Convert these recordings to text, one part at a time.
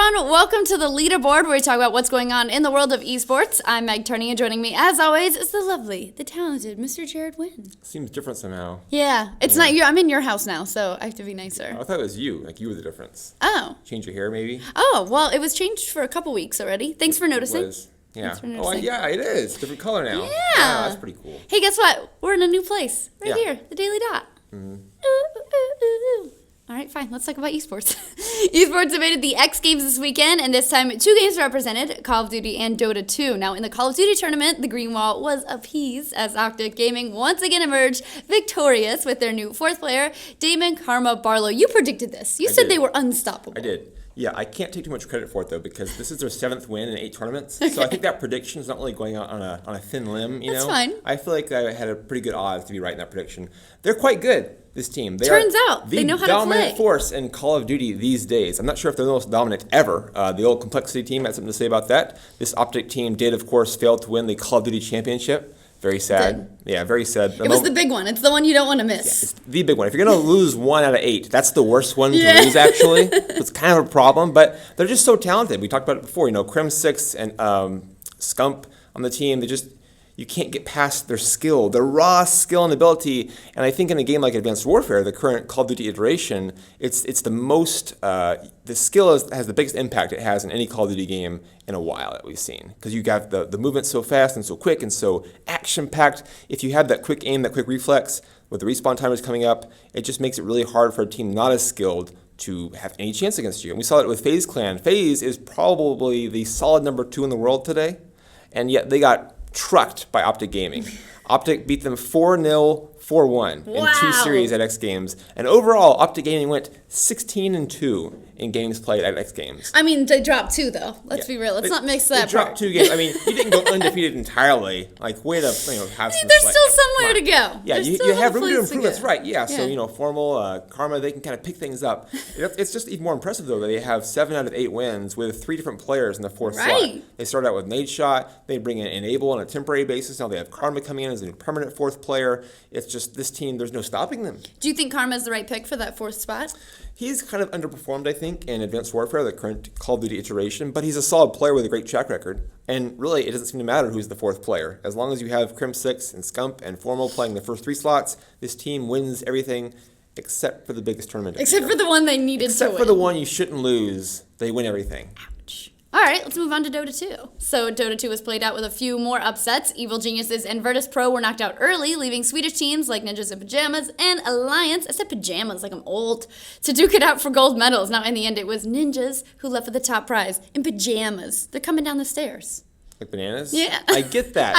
everyone. Welcome to the Leaderboard, where we talk about what's going on in the world of esports. I'm Meg Turney, and joining me, as always, is the lovely, the talented Mr. Jared Wynn. Seems different somehow. Yeah, it's not you. I'm in your house now, so I have to be nicer. I thought it was you. Like, you were the difference. Oh. Change your hair, maybe? Oh, well, it was changed for a couple weeks already. Thanks for noticing. It was. Yeah. Thanks for noticing. Yeah, it is. Different color now. Yeah. That's pretty cool. Hey, guess what? We're in a new place. Right here, the Daily Dot. Mm-hmm. Ooh. All right, fine. Let's talk about esports. Esports evaded the X Games this weekend, and this time 2 games represented, Call of Duty and Dota 2. Now, in the Call of Duty tournament, the Green Wall was appeased as Optic Gaming once again emerged victorious with their new 4th player, Damon Karma Barlow. You predicted this. You said they were unstoppable. I did. Yeah, I can't take too much credit for it, though, because this is their 7th win in 8 tournaments. Okay. So I think that prediction is not really going out on a thin limb, you know? That's fine. I feel like I had a pretty good odds to be right in that prediction. They're quite good, this team. Turns out, they know how to play. The dominant force in Call of Duty these days. I'm not sure if they're the most dominant ever. The old Complexity team had something to say about that. This Optic team did, of course, fail to win the Call of Duty championship. Very sad. Yeah, very sad. It was the big one. It's the one you don't want to miss. Yeah, it's the big one. If you're going to lose 1 out of 8, that's the worst one to lose, actually. It's kind of a problem, but they're just so talented. We talked about it before. You know, Crim 6 and Scump on the team, you can't get past their skill, their raw skill and ability. And I think in a game like Advanced Warfare, the current Call of Duty iteration, it's the most, the skill has the biggest impact it has in any Call of Duty game in a while that we've seen. Because you got the movement so fast and so quick and so action-packed. If you have that quick aim, that quick reflex, with the respawn timers coming up, it just makes it really hard for a team not as skilled to have any chance against you. And we saw it with FaZe Clan. FaZe is probably the solid number 2 in the world today, and yet they got trucked by Optic Gaming. Optic beat them 4-0, 4-1 in 2 series at X Games. And overall, Optic Gaming went 16-2 in games played at X Games. I mean, they dropped 2, though. Let's be real. Let's not mix that They dropped 2 games. I mean, you didn't go undefeated entirely. Like, way to, have some There's still somewhere to go. Yeah, you have room to improve. That's right. Yeah, so, Formal, Karma, they can kind of pick things up. It's just even more impressive, though, that they have 7 out of 8 wins with 3 different players in the 4th slot. They started out with Nade Shot. They bring in Enable on a temporary basis. Now they have Karma coming in as a permanent 4th player. It's just this team, there's no stopping them. Do you think Karma is the right pick for that 4th spot? He's kind of underperformed, I think, in Advanced Warfare, the current Call of Duty iteration, but he's a solid player with a great track record. And really, it doesn't seem to matter who's the 4th player. As long as you have Crim 6 and Scump and Formal playing the first 3 slots, this team wins everything except for the biggest tournament. Except for the one they needed to win. Except for the one you shouldn't lose, they win everything. Ouch. All right, let's move on to Dota 2. So Dota 2 was played out with a few more upsets. Evil Geniuses and Virtus Pro were knocked out early, leaving Swedish teams like Ninjas in Pajamas and Alliance, I said pajamas like I'm old, to duke it out for gold medals. Now, in the end, it was Ninjas who left with the top prize in pajamas. They're coming down the stairs. Like bananas? Yeah. I get that.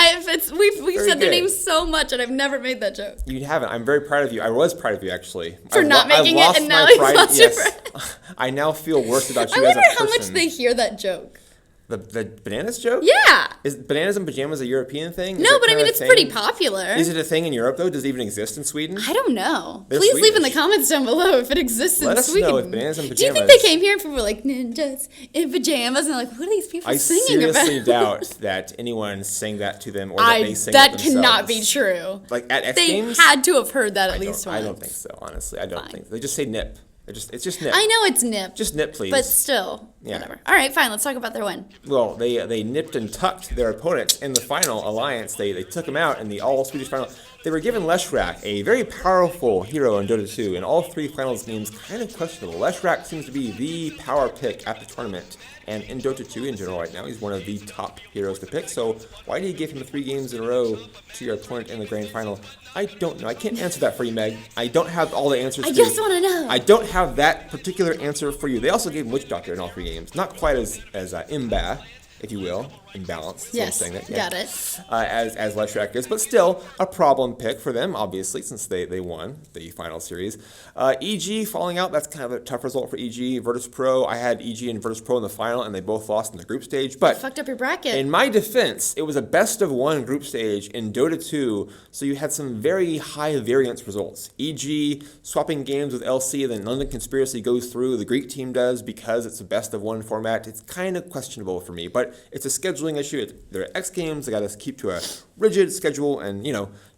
We've said their names so much, and I've never made that joke. You haven't. I'm very proud of you. I was proud of you, actually. For not making it, and now you've lost your pride. I now feel worse about you as a person. I wonder how much they hear that joke. The bananas joke? Yeah. Is bananas and pajamas a European thing? No, but I mean, it's pretty popular. Is it a thing in Europe, though? Does it even exist in Sweden? I don't know. Please leave in the comments down below if it exists in Sweden. Let us know if bananas and pajamas. Do you think they came here and people were like, ninjas in pajamas? And they're like, what are these people singing about? I seriously doubt that anyone sang that to them or that they sang it themselves. That cannot be true. Like at X Games? They had to have heard that at least once. I don't think so, honestly. I don't think so. They just say nip. It's just nip. I know it's nip. Just nip, please. But still, whatever. All right, fine. Let's talk about their win. Well, they nipped and tucked their opponents in the final Alliance. They took them out in the all-Swedish final. They were given Leshrac, a very powerful hero in Dota 2, and all 3 finals games kind of questionable. Leshrac seems to be the power pick at the tournament, and in Dota 2 in general right now, he's one of the top heroes to pick. So why do you give him 3 games in a row to your opponent in the grand final? I don't know. I can't answer that for you, Meg. I don't have all the answers. I just want to know. I don't have that particular answer for you. They also gave him Witch Doctor in all 3 games. Not quite as imba, if you will, imbalanced. Yes, saying that. Got it. As Leshrac is, but still a problem pick for them, obviously, since they won the final series. EG falling out, that's kind of a tough result for EG. Virtus Pro, I had EG and Virtus Pro in the final, and they both lost in the group stage. But you fucked up your bracket. In my defense, it was a best-of-1 group stage in Dota 2, so you had some very high variance results. EG swapping games with LC, then London Conspiracy goes through, the Greek team does, because it's a best-of-1 format. It's kind of questionable for me, but it's a scheduling issue. They're X Games. They got to keep to a rigid schedule, and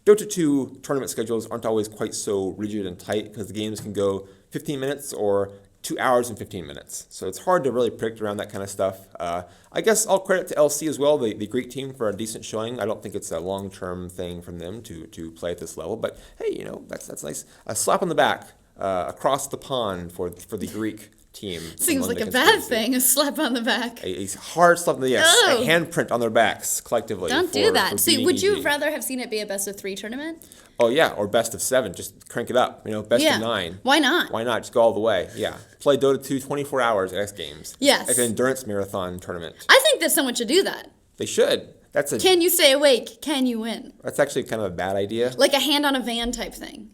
Dota 2 tournament schedules aren't always quite so rigid and tight because the games can go 15 minutes or 2 hours and 15 minutes. So it's hard to really predict around that kind of stuff. I guess all credit to LC as well, the Greek team, for a decent showing. I don't think it's a long-term thing from them to play at this level. But hey, that's nice. A slap on the back across the pond for the Greek team. Seems like a bad thing, a slap on the back. A hard slap on the a handprint on their backs collectively. Don't do that. See, would you rather have seen it be a best of 3 tournament? Oh yeah, or best of 7. Just crank it up. Best of 9. Why not? Why not? Just go all the way. Yeah. Play Dota 2 24 hours at X Games. Yes. Like an endurance marathon tournament. I think that someone should do that. They should. Can you stay awake? Can you win? That's actually kind of a bad idea. Like a hand on a van type thing.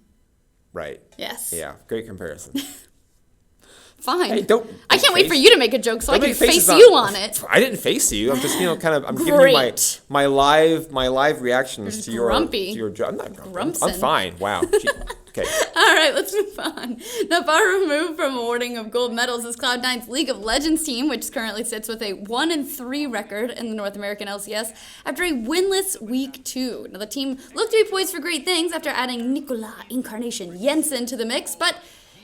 Right. Yes. Yeah. Great comparison. Fine. Hey, don't I can't wait for you to make a joke so I can face you you on it. I didn't face you. I'm just, I'm giving you my live reactions to your job. I'm not grumpy. I'm fine. Wow. Okay. All right, let's move on. Now, far removed from awarding of gold medals is Cloud9's League of Legends team, which currently sits with a 1-3 record in the North American LCS after a winless week 2. Now, the team looked to be poised for great things after adding Nicola Incarnation Jensen to the mix, but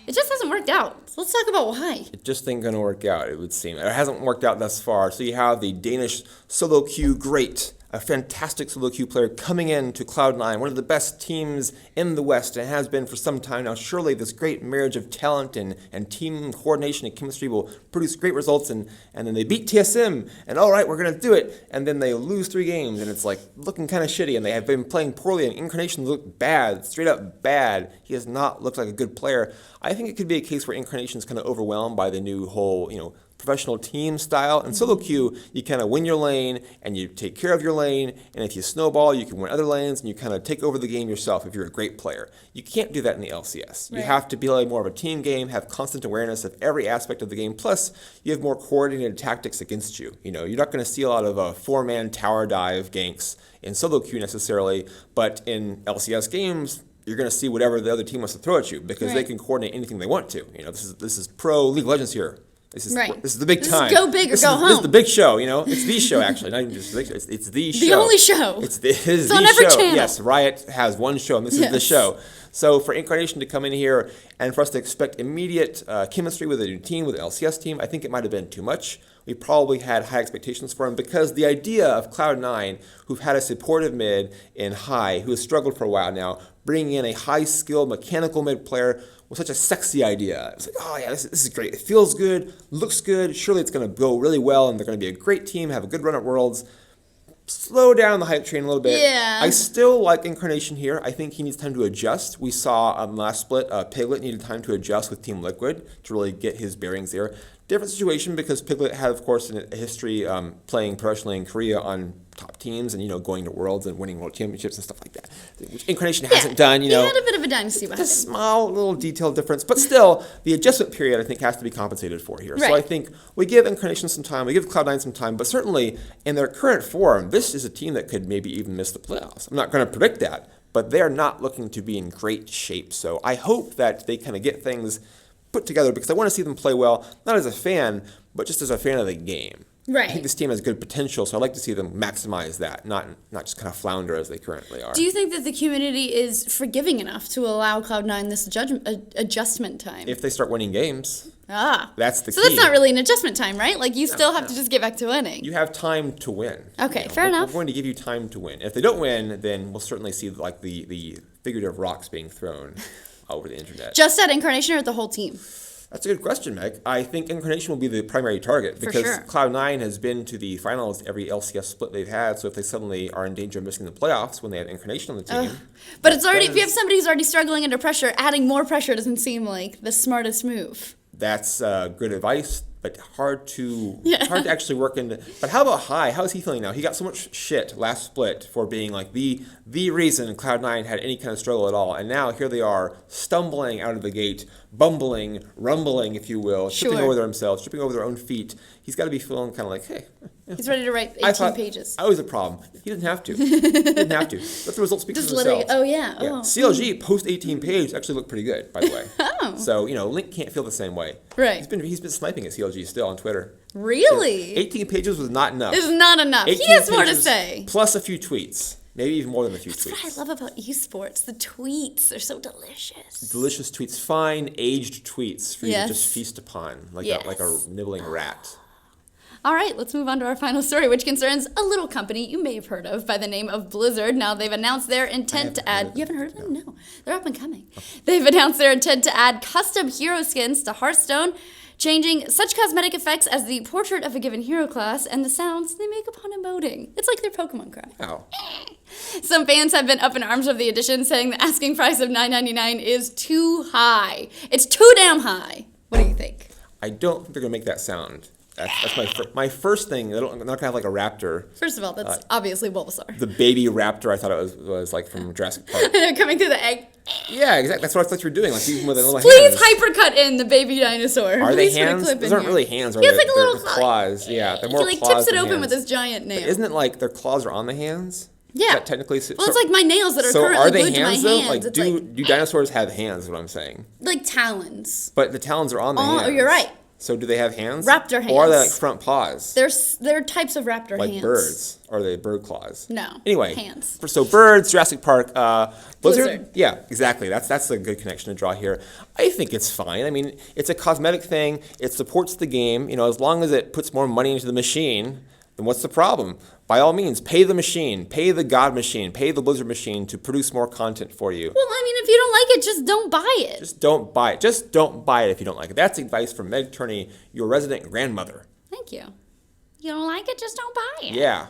it just hasn't worked out. So let's talk about why. It just ain't going to work out, it would seem. It hasn't worked out thus far. So you have the Danish solo queue great, a fantastic solo queue player coming in to Cloud9, one of the best teams in the West, and has been for some time now. Surely this great marriage of talent and team coordination and chemistry will produce great results, and then they beat TSM, and all right, we're going to do it, and then they lose 3 games, and it's like looking kind of shitty, and they have been playing poorly, and Incarnation looked bad, straight up bad. He has not looked like a good player. I think it could be a case where Incarnation is kind of overwhelmed by the new whole, professional team style. And solo queue, you kind of win your lane and you take care of your lane, and if you snowball, you can win other lanes and you kind of take over the game yourself if you're a great player. You can't do that in the LCS. You have to be like more of a team game, have constant awareness of every aspect of the game, plus you have more coordinated tactics against you. You're not going to see a lot of 4-man tower dive ganks in solo queue necessarily, but in LCS games, you're going to see whatever the other team wants to throw at you because they can coordinate anything they want to. This is pro League of Legends here. This is the big time. Go big or go home. This is the big show, It's the show, actually. Not even just the big show. It's the show. The only show. It's the on every show. channel. Yes, Riot has one show, and this is the show. So for Incarnation to come in here and for us to expect immediate chemistry with a new team, with an LCS team, I think it might have been too much. We probably had high expectations for him because the idea of Cloud9, who've had a supportive mid in High, who has struggled for a while now, bringing in a high-skilled mechanical mid player was such a sexy idea. It's like, oh yeah, this is great. It feels good, looks good. Surely it's going to go really well, and they're going to be a great team, have a good run at Worlds. Slow down the hype train a little bit. Yeah. I still like Incarnation here. I think he needs time to adjust. We saw on the last split, Piglet needed time to adjust with Team Liquid to really get his bearings there. Different situation because Piglet had, of course, a history playing professionally in Korea on top teams and, going to Worlds and winning World Championships and stuff like that, which Incarnation hasn't done, He had a bit of a dynasty behind him. A small little detail difference, but still, the adjustment period, I think, has to be compensated for here. So I think we give Incarnation some time, we give Cloud9 some time, but certainly in their current form, this is a team that could maybe even miss the playoffs. I'm not going to predict that, but they're not looking to be in great shape. So I hope that they kind of get things put together because I want to see them play well, not as a fan, but just as a fan of the game. Right. I think this team has good potential, so I'd like to see them maximize that, not just kind of flounder as they currently are. Do you think that the community is forgiving enough to allow Cloud9 this adjustment time? If they start winning games. That's the key. So that's not really an adjustment time, right? Like you still have to just get back to winning. You have time to win. Okay, fair enough. We're going to give you time to win. If they don't win, then we'll certainly see like the figurative rocks being thrown over the internet. Just at Incarnation or the whole team? That's a good question, Meg. I think Incarnation will be the primary target because Cloud9 has been to the finals every LCS split they've had. So if they suddenly are in danger of missing the playoffs when they have Incarnation on the team. But it's already if you have somebody who's already struggling under pressure, adding more pressure doesn't seem like the smartest move. That's good advice, but hard to actually work into. But how about High? How is he feeling now? He got so much shit last split for being like the reason Cloud9 had any kind of struggle at all, and now here they are stumbling out of the gate, bumbling, rumbling, if you will, tripping over themselves, tripping over their own feet. He's got to be feeling kind of like, hey. He's ready to write 18 pages. I was a problem. He didn't have to. Let the results speak for themselves. CLG post 18 page actually looked pretty good, by the way. So, Link can't feel the same way. Right. He's been sniping at CLG still on Twitter. Really? 18 pages was not enough. It's not enough. He has more to say. Plus a few tweets. Maybe even more than a few That's tweets. what I love about esports. The tweets, they're so delicious. Delicious tweets, fine aged tweets for you Yes. to just feast upon, like Yes. like a nibbling rat. All right, let's move on to our final story, which concerns a little company you may have heard of by the name of Blizzard. Now, they've announced their intent to add... You haven't heard of them? No. They're up and coming. They've announced their intent to add custom hero skins to Hearthstone, changing such cosmetic effects as the portrait of a given hero class and the sounds they make upon emoting. It's like their Pokemon cry. Wow. Some fans have been up in arms of the addition, saying the asking price of $9.99 is too high. It's too damn high. What do you think? I don't think they're going to make that sound. That's my first thing. They're not going to have like a raptor. First of all, that's obviously Bulbasaur. The baby raptor, I thought it was like from Jurassic Park. Coming through the egg. Yeah, exactly. That's what I thought you were doing. Like even with the little Please hands. hypercut in the baby dinosaur. Are they Please put a hands? clip Those in aren't here. really hands, are He has they? like a little They're claws. Yeah, they're more he like claws tips it than open with hands. his giant nail. Isn't it like their claws are on the hands? Yeah. Is that technically. Well, it's like my nails that are so currently are they glued to my hands though? hands. Like It's do dinosaurs have hands? Is what I'm saying. like talons. But the talons are on the hands. Oh, you're right. So do they have hands? Raptor hands. Or are they like front paws? They're types of raptor Like hands. birds. Or are they bird claws? No. Anyway. Hands. So birds, Jurassic Park, Blizzard. Yeah, exactly. That's a good connection to draw here. I think it's fine. I mean, it's a cosmetic thing. It supports the game. You know, as long as it puts more money into the machine, then what's the problem? By all means, pay the machine, pay the God machine, pay the Blizzard machine to produce more content for you. Well, I mean, if you don't like it, just don't buy it. Just don't buy it. Just don't buy it if you don't like it. That's advice from Meg Turney, your resident grandmother. Thank you. You don't like it, just don't buy it. Yeah.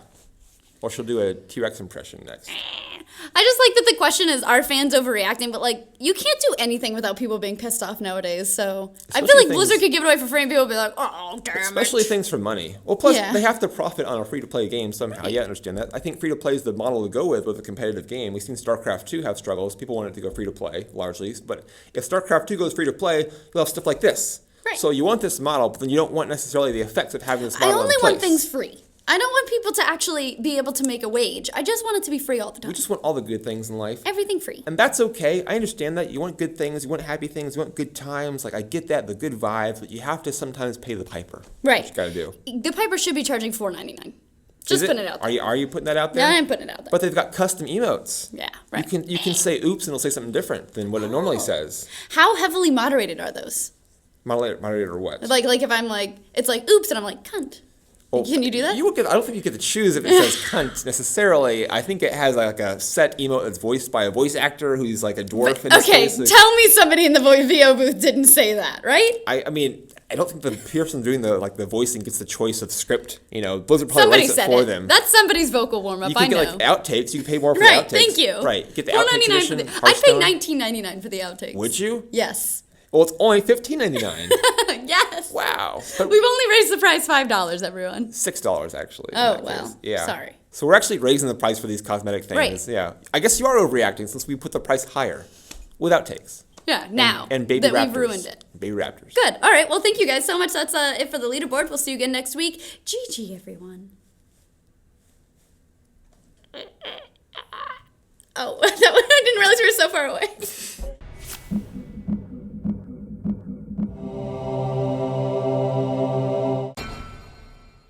Or she'll do a T-Rex impression next. I just like that the question is, are fans overreacting? But, like, you can't do anything without people being pissed off nowadays, so... I feel Especially like Blizzard could give it away for free and people would be like, oh, damn Especially it. things for money. Well, plus, Yeah. they have to profit on a free-to-play game somehow. Yeah, I understand that. I think free-to-play is the model to go with a competitive game. We've seen StarCraft 2 have struggles. People want it to go free-to-play, largely. But if StarCraft 2 goes free-to-play, you'll have stuff like this. Right. So you want this model, but then you don't want necessarily the effects of having this I model only in place. want things free. I don't want people to actually be able to make a wage. I just want it to be free all the time. We just want all the good things in life. Everything free. And that's okay. I understand that. You want good things. You want happy things. You want good times. Like, I get that, the good vibes. But you have to sometimes pay the piper. Right. What you got to do. The Piper should be charging $4.99. Just putting it out there. Are you putting that out there? Yeah, I'm putting it out there. But they've got custom emotes. Yeah, right. You can say oops and it'll say something different than what it normally says. How heavily moderated are those? Moderator what? Like if I'm like, it's like oops, and I'm like cunt. Well, Can you do that? I don't think you get to choose if it says cunt necessarily. I think it has like a set emote that's voiced by a voice actor who's like a dwarf in this Okay, case. tell me somebody in the VO booth didn't say that, right? I mean, I don't think the person doing the voicing gets the choice of script. You know, Blizzard probably Somebody writes it said for it. them. That's somebody's vocal warm up. You I can know. get like outtakes. You can pay more for Right, the outtakes. thank you. Right, get the outtakes $4.99 edition. for the. I'd pay Hearthstone. $19.99 for the outtakes. Would you? Yes. Well, it's only $15.99. Yes. Wow. But We've only raised the price $5, everyone. $6 actually. in Oh, that wow. case. Yeah. Sorry. So we're actually raising the price for these cosmetic things. Right. Yeah. I guess you are overreacting since we put the price higher with outtakes. Yeah, now And baby that raptors. we've ruined it. Baby raptors. Good. All right. Well, thank you guys so much. That's it for the leaderboard. We'll see you again next week. GG, everyone. Oh, I didn't realize we were so far away.